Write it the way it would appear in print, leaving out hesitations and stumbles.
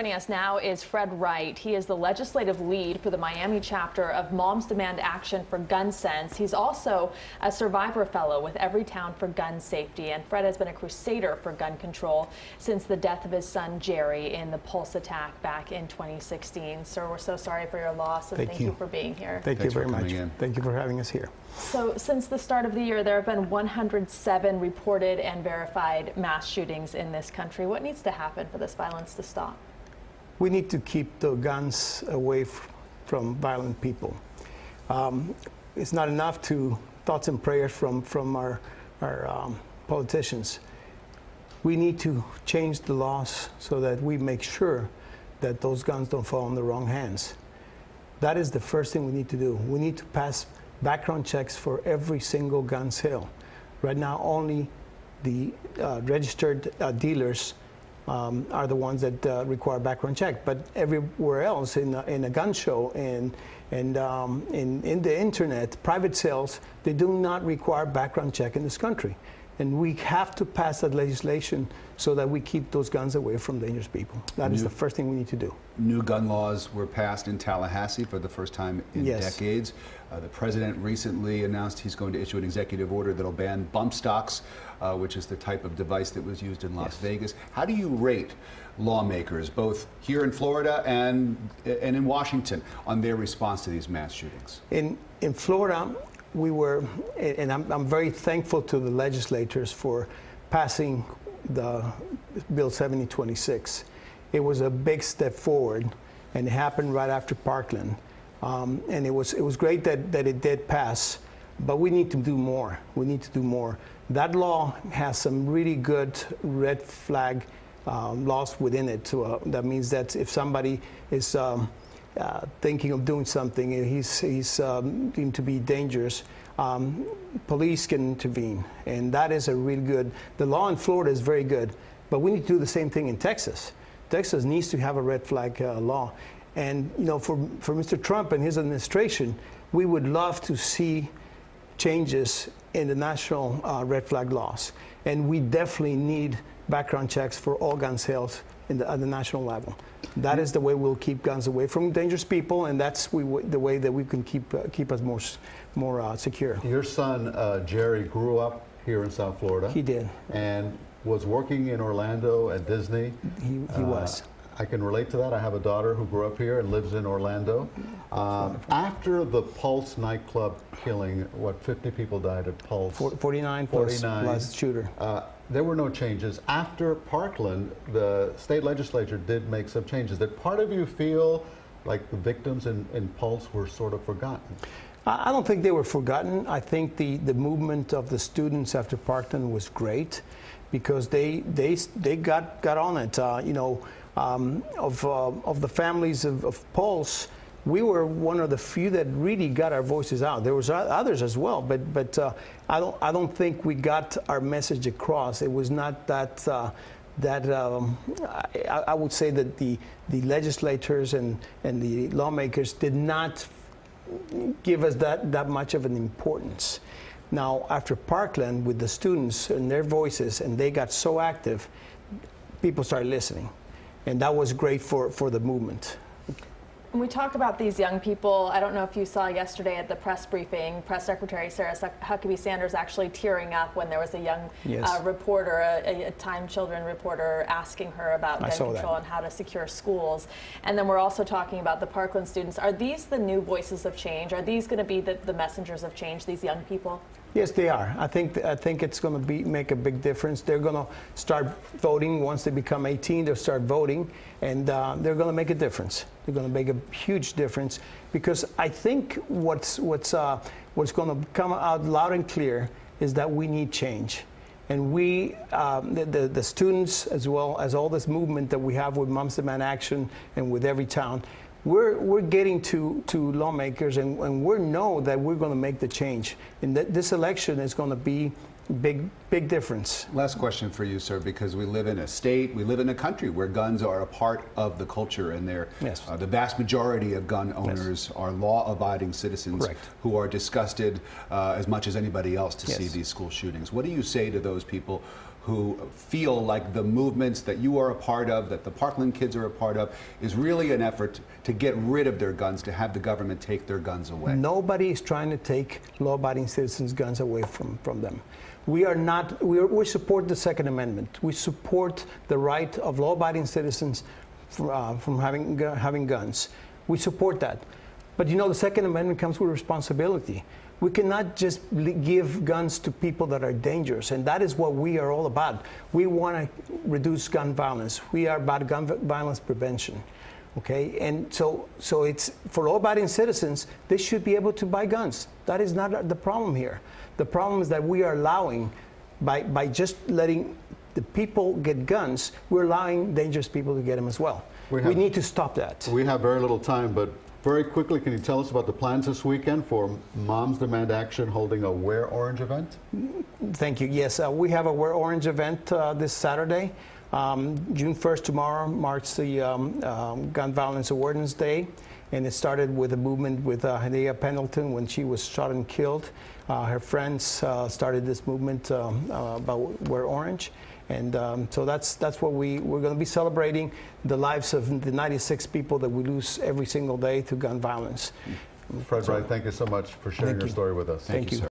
Joining us now is Fred Wright. He is the legislative lead for the Miami chapter of Moms Demand Action for Gun Sense. He's also a survivor fellow with Everytown for Gun Safety. And Fred has been a crusader for gun control since the death of his son Jerry in the Pulse attack back in 2016. Sir, we're so sorry for your loss, and thank you for being here. Thank you very much. Thank you for having us here. So since the start of the year, there have been 107 reported and verified mass shootings in this country. What needs to happen for this violence to stop? We need to keep the guns away from violent people. It's not enough to thoughts and prayers from our politicians. We need to change the laws so that we make sure that those guns don't fall in the wrong hands. That is the first thing we need to do. We need to pass background checks for every single gun sale. Right now, only the registered dealers are the ones that require background check, but everywhere else in a gun show and in the internet, private sales, they do not require background check in this country. And we have to pass that legislation so that we keep those guns away from dangerous people. That is the first thing we need to do. New gun laws were passed in Tallahassee for the first time in decades. The president recently announced he's going to issue an executive order that'll ban bump stocks, which is the type of device that was used in Las Vegas. How do you rate lawmakers, both here in Florida and in Washington, on their response to these mass shootings? In Florida, we were, and I'm very thankful to the legislators for passing the Bill 7026. It was a big step forward, and it happened right after Parkland. And it was great that it did pass, but we need to do more. We need to do more. That law has some really good red flag laws within it. So, that means that if somebody is thinking of doing something, he's deemed to be dangerous, police can intervene, and that is a really good. The law in Florida is very good, but we need to do the same thing in Texas. Texas needs to have a red flag law, and you know, for Mr. Trump and his administration, we would love to see changes in the national red flag laws, and we definitely need background checks for all gun sales at the national level. That is the way we'll keep guns away from dangerous people, and that's the way that we can keep us more secure. Your son Jerry grew up here in South Florida. He did, and was working in Orlando at Disney. He was. I can relate to that. I have a daughter who grew up here and lives in Orlando. After the Pulse nightclub killing, what, 50 people died at Pulse? 49 plus shooter. There were no changes. After Parkland, the state legislature did make some changes. Did part of you feel like the victims in Pulse were sort of forgotten? I don't think they were forgotten. I think the movement of the students after Parkland was great, because they got on it. You know, of the families of Pulse, we were one of the few that really got our voices out. There was others as well, but I don't think we got our message across. It was not that I would say that the legislators and the lawmakers did not give us that much of an importance. Now, after Parkland, with the students and their voices, and they got so active, people started listening, and that was great for the movement. When we talk about these young people, I don't know if you saw yesterday at the press briefing, Press Secretary Sarah Huckabee Sanders actually tearing up when there was a young reporter, a Time Children reporter, asking her about gun control and how to secure schools. And then we're also talking about the Parkland students. Are these the new voices of change? Are these going to be the messengers of change, these young people? Yes, they are. I think it's going to make a big difference. They're going to start voting once they become 18. They'll start voting, and they're going to make a difference. They're going to make a huge difference, because I think what's going to come out loud and clear is that we need change, and we, the students, as well as all this movement that we have with Moms Demand Action and with Everytown, we're getting to lawmakers, and we know that we're going to make the change. And this election is going to be big difference. Last question for you, sir, because we live in a state, we live in a country where guns are a part of the culture, and they're the vast majority of gun owners are law-abiding citizens who are disgusted as much as anybody else to see these school shootings. What do you say to those people who feel like the movements that you are a part of, that the Parkland kids are a part of, is really an effort to get rid of their guns, to have the government take their guns away. Nobody is trying to take law-abiding citizens' guns away from them. We support the Second Amendment. We support the right of law-abiding citizens from having guns. We support that. But you know, the Second Amendment comes with responsibility. We cannot just give guns to people that are dangerous, and that is what we are all about. We want to reduce gun violence. We are about gun violence prevention, okay? And so it's for law-abiding citizens, they should be able to buy guns. That is not the problem here. The problem is that we are allowing, by just letting the people get guns, we're allowing dangerous people to get them as well. We need to stop that. We have very little time, but very quickly, can you tell us about the plans this weekend for Moms Demand Action holding a Wear Orange event? Thank you. Yes, we have a Wear Orange event this Saturday. June 1st, tomorrow, marks the Gun Violence Awareness Day. And it started with a movement with Hadea Pendleton when she was shot and killed. Her friends started this movement about Wear Orange. And so that's what we're going to be celebrating, the lives of the 96 people that we lose every single day to gun violence. Fred Wright, thank you so much for sharing your story with us. Thank you.